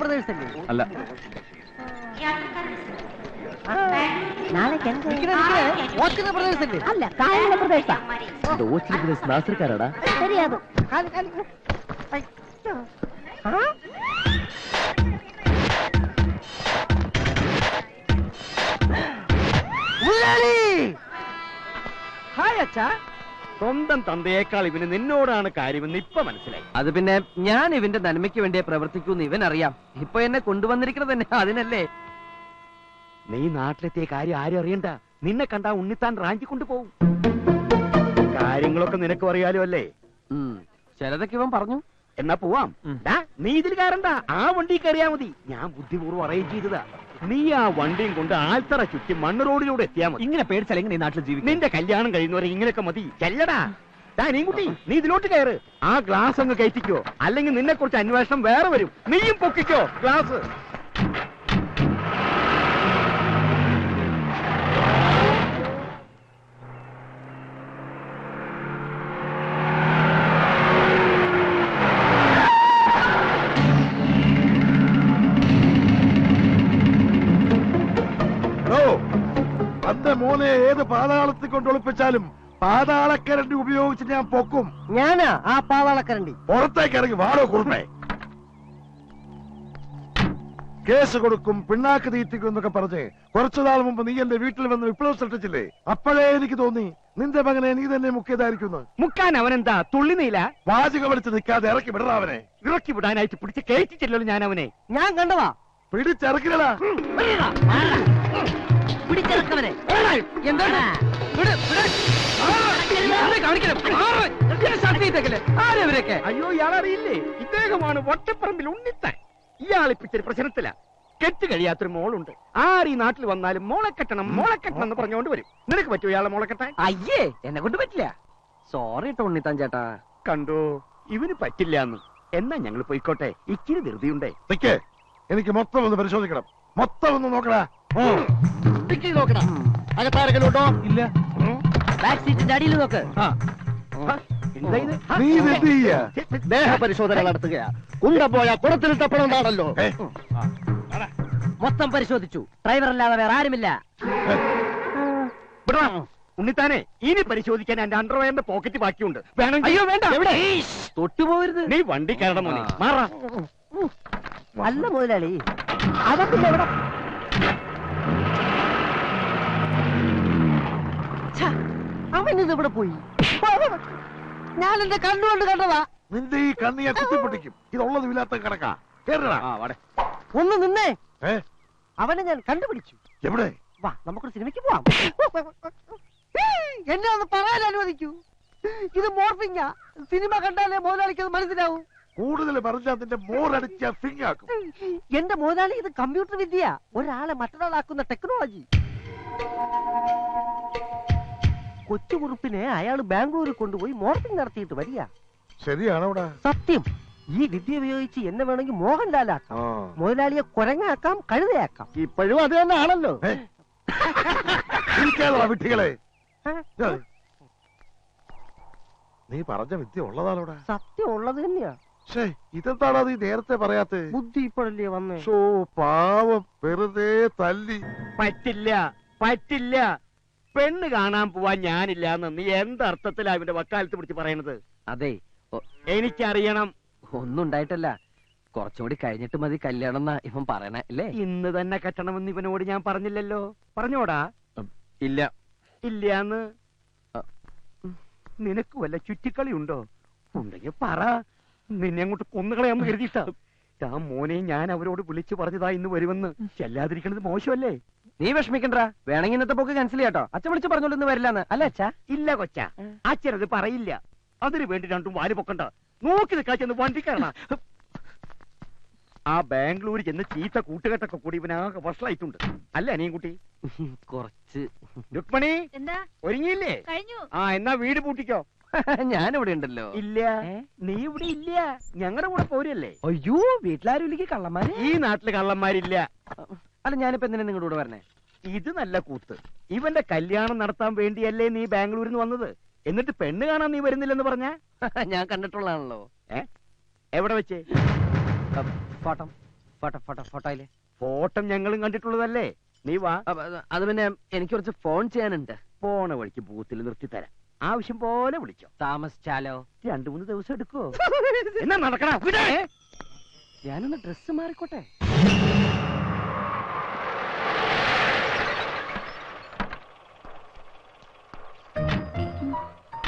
പ്രദേശല്ലേ? അല്ല, അല്ല, കായംകുളം പ്രദേശ. നാസർക്കാരാടാ. ശരിയാത്. ഹായ് അച്ഛാ. സ്വന്തം തന്തയേക്കാൾ ഇവന് നിന്നോടാണ് കാര്യമെന്ന് ഇപ്പൊ മനസ്സിലായി. അത് പിന്നെ ഞാൻ ഇവന്റെ നന്മയ്ക്ക് വേണ്ടിയേ പ്രവർത്തിക്കൂന്ന് ഇവൻ അറിയാം. ഇപ്പൊ എന്നെ കൊണ്ടുവന്നിരിക്കുന്നത് തന്നെ അതിനല്ലേ. നീ നാട്ടിലെത്തിയ കാര്യം ആരും അറിയണ്ട. നിന്നെ കണ്ടാ ഉണ്ണിത്താൻ റാഞ്ചി കൊണ്ടുപോകും. കാര്യങ്ങളൊക്കെ നിനക്കും അറിയാലോ അല്ലേ? ചിലതൊക്കെ ഇവൻ പറഞ്ഞു. എന്നാ പോവാം. നീ ഇതിൽ കയറണ്ട, ആ വണ്ടി കയറിയാ മതി. ഞാൻ ബുദ്ധിപൂർവ്വം അറേഞ്ച് ചെയ്തതാ. നീ ആ വണ്ടിയും കൊണ്ട് ആൽത്തറ ചുറ്റി മണ്ണ് റോഡിലൂടെ എത്തിയാ മതി. ഇങ്ങനെ പേടിച്ചല്ലെങ്കിൽ ഈ നാട്ടിൽ ജീവിക്കും. നിന്റെ കല്യാണം കഴിയുന്നവരെ ഇങ്ങനെയൊക്കെ മതി. ചെല്ലടാ. നീ കുട്ടി, നീ ഇതിലോട്ട് കയറ്. ആ ഗ്ലാസ് അങ്ങ് കയറ്റിക്കോ, അല്ലെങ്കിൽ നിന്നെ കുറിച്ച് അന്വേഷണം വേറെ വരും. നീയും പൊക്കിക്കോ ഗ്ലാസ്. തന്റെ മോനെ ഏത് പാതാളത്തിൽ കൊണ്ട് ഒളിപ്പിച്ചാലും പാതാളക്കരണ്ടി ഉപയോഗിച്ച് ഞാൻ പൊക്കും. ഞാനാ ആ പാതാളക്കരണ്ടി. പുറത്തേക്ക് ഇറങ്ങി വാടോ കുറുമേ. കേസ് കൊടുക്കും, പിണ്ണാക്ക് തീറ്റിക്കും എന്നൊക്കെ പറഞ്ഞ് കുറച്ചുനാൾ മുമ്പ് നീ എന്റെ വീട്ടിൽ വന്ന് വിപ്ലവം സൃഷ്ടിച്ചില്ലേ? അപ്പോഴേ എനിക്ക് തോന്നി നിന്റെ മകനെ നീ തന്നെ മുക്കിയതായിരിക്കുന്നു. മുക്കാൻ അവനെന്താ തുള്ളി നീല? വാചക വലിച്ച് നിൽക്കാതെ ഇറക്കി വിടറാ അവനെ. ഇറക്കി വിടാനായിട്ട് പിടിച്ച് കയറ്റിച്ചില്ലല്ലോ ഞാൻ അവനെ. ഞാൻ കണ്ടതാ. പിടിച്ചിറക്കില്ലടാ. പിടിച്ചിറക്കവനെ. അയ്യോ, ഇയാളറിയില്ലേ? ഇദ്ദേഹമാണ് വട്ടപ്പറമ്പിൽ ഉണ്ണിത്താൻ. ഇയാളിപ്പിച്ചൊരു പ്രശ്നത്തില. കെട്ട് കഴിയാത്തൊരു മോളുണ്ട്. ആര് ഈ നാട്ടിൽ വന്നാലും മോളെ കെട്ടണം എന്ന് പറഞ്ഞുകൊണ്ട് വരും. നിനക്ക് പറ്റുമോ ഇയാളെ മോളെ കെട്ടാൻ? അയ്യേ, എന്നെ കൊണ്ട് പറ്റില്ല. സോറി ഉണ്ണിത്താൻ ചേട്ടാ. കണ്ടോ, ഇവന് പറ്റില്ല എന്ന്. എന്നാ ഞങ്ങൾ പോയിക്കോട്ടെ, ഇച്ചിരി ധൃതിയുണ്ടേ. എനിക്ക് മൊത്തം ഒന്ന് പരിശോധിക്കണം. മൊത്തം ഒന്ന് നോക്കടാ. നോക്കടാ. അകത്താരെങ്കിലും ഉണ്ടോ? ഇല്ല. ബാക്ക് സീറ്റിന്റെ അടിയിൽ നോക്ക്. നീ ഇത് ചെയ്യാ? ദേഹ പരിശോധന നടത്തുകയാ. കുണ്ട പോയാ കുടത്തിൽ തപ്പണുണ്ടാണല്ലോ. മൊത്തം പരിശോധിച്ചു. ഡ്രൈവർ അല്ലാതെ വേറെ ആരുമില്ല. ഉണ്ണിത്താനെ, ഇനി പരിശോധിക്കാൻ എന്റെ അണ്ടർവെയറിന്റെ പോക്കറ്റ് ബാക്കിയുണ്ട്. വേണം. അയ്യോ വേണ്ട, എവിടെ? തൊട്ടുപോകരുത്. നീ വണ്ടി കയറണം മോനെ. മാറാ. അല്ല മുതലാളി, അതൊക്കെ എവിടെ? അവൻ ഇതിവിടെ പോയി. ഞാൻ എന്റെ കണ്ണുകൊണ്ട് കണ്ടതാ. നിന്റെ ഈ കണ്ണ് ഞാൻ കുത്തിപ്പൊട്ടിക്കും. ഇതുള്ളത് ഇല്ലാത്ത കിടക്കാ. കേറടാ. ഒന്ന് നിന്നേ. ഏ, അവനെ ഞാൻ കണ്ടുപിടിച്ചു. എവിടെ? വാ, നമുക്കൊരു സിനിമയ്ക്ക് പോവാം. എന്നെ ഒന്ന് പറയാൻ അനുവദിക്കൂ. ഇത് മോർഫിംഗാ. സിനിമ കണ്ടാലേ മുതലാളിക്ക് അത് മനസ്സിലാവും. കൂടുതൽ പറഞ്ഞാൽ നിന്റെ മോറടിച്ച ഫിങ്ങാക്കും. എന്റെ മുതലാളി, ഇത് കമ്പ്യൂട്ടർ വിദ്യ. ഒരാളെ മറ്റൊരാളാക്കുന്ന ടെക്നോളജി. കൊച്ചുകുറുപ്പിനെ അയാൾ ബാംഗ്ലൂരിൽ കൊണ്ടുപോയി മോർഫിംഗ് നടത്തിയിട്ട് വരിക. ശരിയാണോ? സത്യം. ഈ വിദ്യ ഉപയോഗിച്ച് എന്നെ വേണമെങ്കിൽ മോഹൻലാലാക്കാം, മുതലാളിയെ കുരങ്ങാക്കാം, കഴുതയാക്കാം. ഇപ്പോഴും അത് തന്നെ ആണല്ലോ. വിട്ടികളെ, നീ പറഞ്ഞ വിദ്യ ഉള്ളതാണോടാ? സത്യം ഉള്ളത് തന്നെയാ. ഇതെന്താണോ നീ നേരത്തെ പറയാത്ത? ബുദ്ധി ഇപ്പോഴല്ലേ വന്നേ. പാവം, വെറുതെ തല്ലി. പറ്റില്ല. പെണ്ണ് കാണാൻ പോവാൻ ഞാനില്ല എന്ന് നീ എന്തർത്ഥത്തിലാ ഇവന്റെ വക്കാലത്ത് പിടിച്ച് പറയണത്? അതെ, എനിക്കറിയണം. ഒന്നും ഉണ്ടായിട്ടല്ല. കുറച്ചുകൂടി കഴിഞ്ഞിട്ട് മതി കല്യാണം എന്നാ ഇവൻ പറയണേ അല്ലേ? ഇന്ന് തന്നെ കെട്ടണമെന്ന് ഇവനോട് ഞാൻ പറഞ്ഞില്ലല്ലോ. പറഞ്ഞോടാ? ഇല്ല. ഇല്ലാന്ന്. നിനക്ക് വല്ല ചുറ്റിക്കളി ഉണ്ടോ? ഉണ്ടെങ്കിൽ പറ. നിന്നെ അങ്ങോട്ട് കൊന്നുകളയാന്ന് കരുതിയിട്ടാ. ആ മോനെ ഞാൻ അവരോട് വിളിച്ചു പറഞ്ഞതാ ഇന്ന് വരുമെന്ന്. ചെല്ലാതിരിക്കണത് മോശമല്ലേ? നീ വിഷമിക്കണ്ടാ. വേണമെങ്കിൽ ഇന്നത്തെ പോക്ക് ക്യാൻസൽ ചെയ്യാട്ടോ. അച്ഛൻ വിളിച്ച് പറഞ്ഞോളൂ ഇന്ന് വരില്ലാന്ന്. അല്ല അച്ഛാ? ഇല്ല കൊച്ച, അച്ഛനത് പറയില്ല. അതിനു വേണ്ടി രണ്ടും വാല് പൊക്കണ്ട. നോക്കി നിൽക്കാ ചെന്ന് വണ്ടി കയറണം. ആ ബാംഗ്ലൂരിൽ ചെന്ന് ചീത്ത കൂട്ടുകെട്ടൊക്കെ കൂടി ഇവനാകെ വഷളായിട്ടുണ്ട്. അല്ല അനിയൻകുട്ടി? കുറച്ച്. രുക്മണി, എന്താ? ഒരുങ്ങിയില്ലേ? എന്നാ വീട് പൂട്ടിക്കോ. ഞാനിവിടെ ഉണ്ടല്ലോ. ഇല്ല, നീ ഇവിടെ ഇല്ല. ഞങ്ങളുടെ കൂടെ പോരല്ലേ? അയ്യോ, വീട്ടിലാരും ഇല്ലെങ്കിൽ കള്ളന്മാര്. ഈ നാട്ടില് കള്ളന്മാരില്ല. അല്ല, ഞാനിപ്പോ എന്തിനാ നിങ്ങളുടെ കൂടെ വരണേ? ഇത് നല്ല കൂത്ത്. ഇവന്റെ കല്യാണം നടത്താൻ വേണ്ടിയല്ലേ നീ ബാംഗ്ലൂരിൽ നിന്ന് വന്നത്? എന്നിട്ട് പെണ്ണ് കാണാൻ നീ വരുന്നില്ലെന്ന് പറഞ്ഞ? ഞാൻ കണ്ടിട്ടുള്ളതാണല്ലോ. എവിടെ വെച്ച്? ഫോട്ടോ ഫോട്ടോ ഫോട്ടോ ഫോട്ടോയില് ഫോട്ടോ ഞങ്ങളും കണ്ടിട്ടുള്ളതല്ലേ. നീ വാ. അത് പിന്നെ എനിക്ക് കുറച്ച് ഫോൺ ചെയ്യാനുണ്ട്. പോണ വഴിക്ക് ബൂത്തിൽ നിർത്തിത്തരാം. ആവശ്യം പോലെ വിളിച്ചോ. താമസിച്ചാലോ? 2-3 ദിവസം എടുക്കോ? എന്നാ നടക്കണ. ഞാനൊന്ന് ഡ്രസ് മാറിക്കോട്ടെ.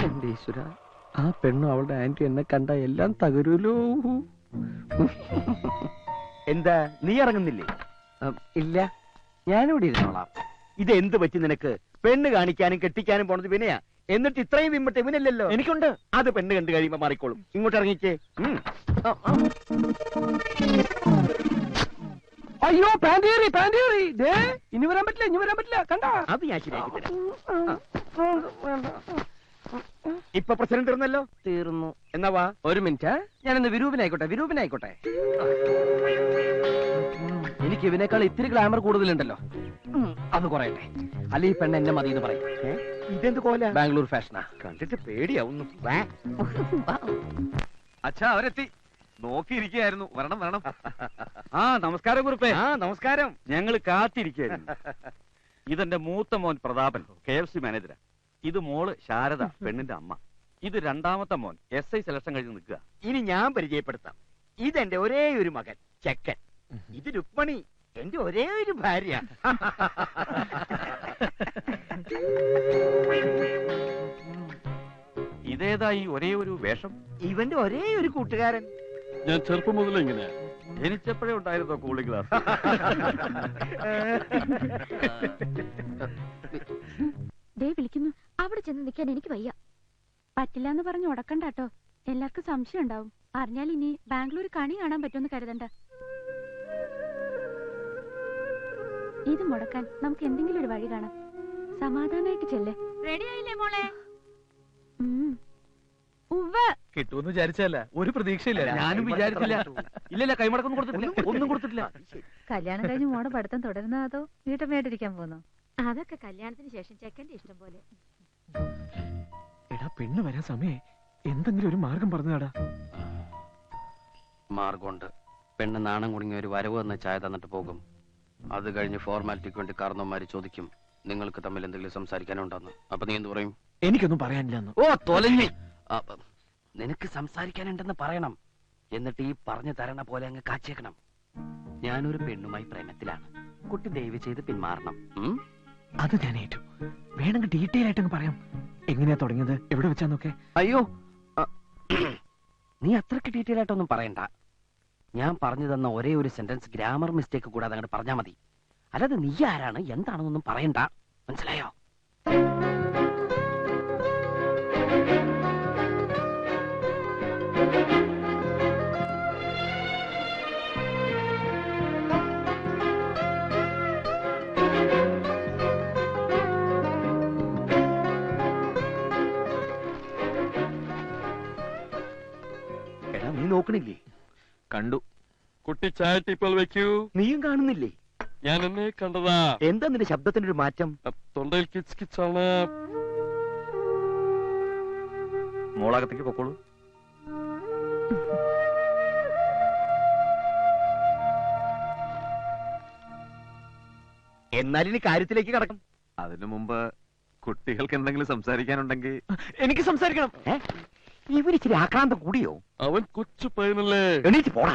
എന്റെ ഈശ്വര, ആ പെണ്ണും അവളുടെ ആന്റി എന്നെ കണ്ട എല്ലാം തകരൂലോ. എന്താ നീ ഇറങ്ങുന്നില്ലേ? ഇല്ല, ഞാനിവിടെ ഇരുന്നോളാം. ഇത് എന്ത് പറ്റി നിനക്ക്? പെണ്ണ് കാണിക്കാനും കെട്ടിക്കാനും പോണത് വിനയാ. എന്നിട്ട് ഇത്രയും വിമ്മട്ട് ഇവനല്ലല്ലോ. എനിക്കുണ്ട്. അത് പെണ്ണ് കണ്ടു കഴിയുമ്പോ മാറിക്കോളും. ഇങ്ങോട്ട് ഇറങ്ങിക്കേ. അയ്യോ, പാൻറ്റേറി പാൻറ്റേറി. ഇനി വരാൻ പറ്റില്ല, ഇനി വരാൻ പറ്റില്ല. കണ്ട, അത് ഞാൻ ശരിയാക്കി തരാം. ഇപ്പൊ പ്രസിഡന്റ് ഇരുന്നല്ലോ. തീർന്നു. എന്നാ വാ. ഒരു മിനിറ്റ്, ഞാനൊന്ന് വിരൂപനായിക്കോട്ടെ, വിരൂപനായിക്കോട്ടെ. എനിക്ക് ഇവനേക്കാൾ ഇത്തിരി ഗ്ലാമർ കൂടുതലുണ്ടല്ലോ. അത് കുറയട്ടെ, അല്ലെ ഈ പെണ്ണ് എന്നെ മതി എന്ന് പറയും. ഇതെന്ത് കോല? ബാംഗ്ലൂർ ഫാഷനാ. കണ്ടിട്ട് പേടിയാവുന്നു. അച്ഛാ, അവരെത്തി. നോക്കിയിരിക്കുകയായിരുന്നു. വരണം വരണം. ആ നമസ്കാരം കുറുപ്പേ. ആ നമസ്കാരം. ഞങ്ങൾ കാത്തിരിക്കുകയായിരുന്നു. ഇതെന്റെ മൂത്ത മോൻ പ്രതാപൻ, KFC മാനേജരാ. ഇത് മോള് ശാരദ, പെണ്ണിന്റെ അമ്മ. ഇത് രണ്ടാമത്തെ മോൻ, SI സെലക്ഷൻ കഴിഞ്ഞ് നിൽക്കുക. ഇനി ഞാൻ പരിചയപ്പെടുത്താം. ഇതെന്റെ ഒരേ ഒരു മകൻ ചെക്കൻ. ഇത് രുക്മണി, എന്റെ ഒരേ ഒരു ഭാര്യ. ഇതേതാ ഈ ഒരേ ഒരു വേഷം? ഇവന്റെ ഒരേ ഒരു കൂട്ടുകാരൻ. ഞാൻ ചെറുപ്പം മുതലേ ഇങ്ങനെ ജനിച്ചപ്പോഴേ ഉണ്ടായിരുന്നോ കൂളിംഗ് ഗ്ലാസ്? ദേ വിളിക്കുന്നു. അവിടെ ചെന്ന് നിൽക്കാൻ എനിക്ക് വയ്യ. പറ്റില്ല എന്ന് പറഞ്ഞ് ഉടക്കണ്ടാട്ടോ. എല്ലാവർക്കും സംശയം ഉണ്ടാവും. അറിഞ്ഞാൽ ഇനി ബാംഗ്ലൂർ കണി കാണാൻ പറ്റുമെന്ന് കരുതണ്ട. ഇത് മുടക്കാൻ നമുക്ക് എന്തെങ്കിലും ഒരു വഴി കാണാം. സമാധാനായിട്ട് ചെല്ലേ. റെഡി ആയില്ലേ മോളെ? കിട്ടുമെന്ന് വിചാരിച്ചല്ല, ഒരു പ്രതീക്ഷയില്ല. ഞാനും വിചാരിച്ചില്ല. ഇല്ലല്ല, കൈമടക്കൊന്നും കൊടുത്തിട്ടില്ല, ഒന്നും കൊടുത്തിട്ടില്ല. കല്യാണം കഴിഞ്ഞ് മോടെ പഠിത്തം തുടരുന്നോ അതോ വീട്ടമ്മയായിട്ടിരിക്കാൻ പോകുന്നോ? അതൊക്കെ കല്യാണത്തിന് ശേഷം ചെക്കന്റെ ഇഷ്ടം പോലെ. എടാ, പെണ്ണ് വരാൻ സമയേ, എന്തെങ്കിലും ഒരു മാർഗം പറഞ്ഞാടാ. മാർഗമുണ്ട്. പെണ്ണ് നാണം കുടുങ്ങിയ ഒരു വരവ് എന്ന ചായ തന്നിട്ട് പോകും. അത് കഴിഞ്ഞ് ഫോർമാലിറ്റിക്ക് വേണ്ടി കാരണവന്മാര് ചോദിക്കും, നിങ്ങൾക്ക് തമ്മിൽ എന്തെങ്കിലും സംസാരിക്കാനുണ്ടെന്ന്. അപ്പൊ നീ എന്ത് പറയും? എനിക്കൊന്നും പറയാനില്ലെന്ന്. ഓ തൊലഞ്ഞി. നിനക്ക് സംസാരിക്കാനുണ്ടെന്ന് പറയണം. എന്നിട്ട് ഈ പറഞ്ഞു തരണ പോലെ അങ്ങ് കാച്ചേക്കണം. ഞാനൊരു പെണ്ണുമായി പ്രേമത്തിലാണ്. കുട്ടി ദയവ് ചെയ്ത് പിന്മാറണം. അത് ഞാൻ ഏറ്റു. വേണമെങ്കിൽ ഡീറ്റെയിൽ ആയിട്ടങ്ങ് പറയാം. എങ്ങനെയാ തുടങ്ങിയത്, എവിടെ വെച്ചാന്നൊക്കെ. അയ്യോ, നീ അത്രക്ക് ഡീറ്റെയിൽ ആയിട്ടൊന്നും പറയണ്ട. ഞാൻ പറഞ്ഞു തന്ന ഒരേ ഒരു സെന്റൻസ് ഗ്രാമർ മിസ്റ്റേക്ക് കൂടാതെ അങ്ങോട്ട് പറഞ്ഞാൽ മതി. അല്ലാതെ നീ ആരാണ് എന്താണെന്നൊന്നും പറയണ്ട. മനസ്സിലായോ? എടാ, നീ നോക്കണില്ലേ? കണ്ടു. കുട്ടി ചായ ടീപ്പോൾ വെക്കൂ. നീയും കാണുന്നില്ലേ? ഞാൻ എന്നെ കണ്ടതാ. എന്താ നിന്റെ ശബ്ദത്തിനൊരു മാറ്റം? തൊണ്ടയിൽ കിച്ച് കിച്ചാണ്. മോളകത്തേക്ക് പൊക്കോളൂ. എന്നാൽ ഇനി കാര്യത്തിലേക്ക് കടക്കും. അതിനു മുമ്പ് കുട്ടികൾക്ക് എന്തെങ്കിലും സംസാരിക്കാനുണ്ടെങ്കിൽ. എനിക്ക് സംസാരിക്കണം. ഇവരിച്ചിരി ആക്രാന്തം കൂടിയോ? അവൻ കൊച്ചു പയ്യനല്ലേ. എണീറ്റ് പോടാ.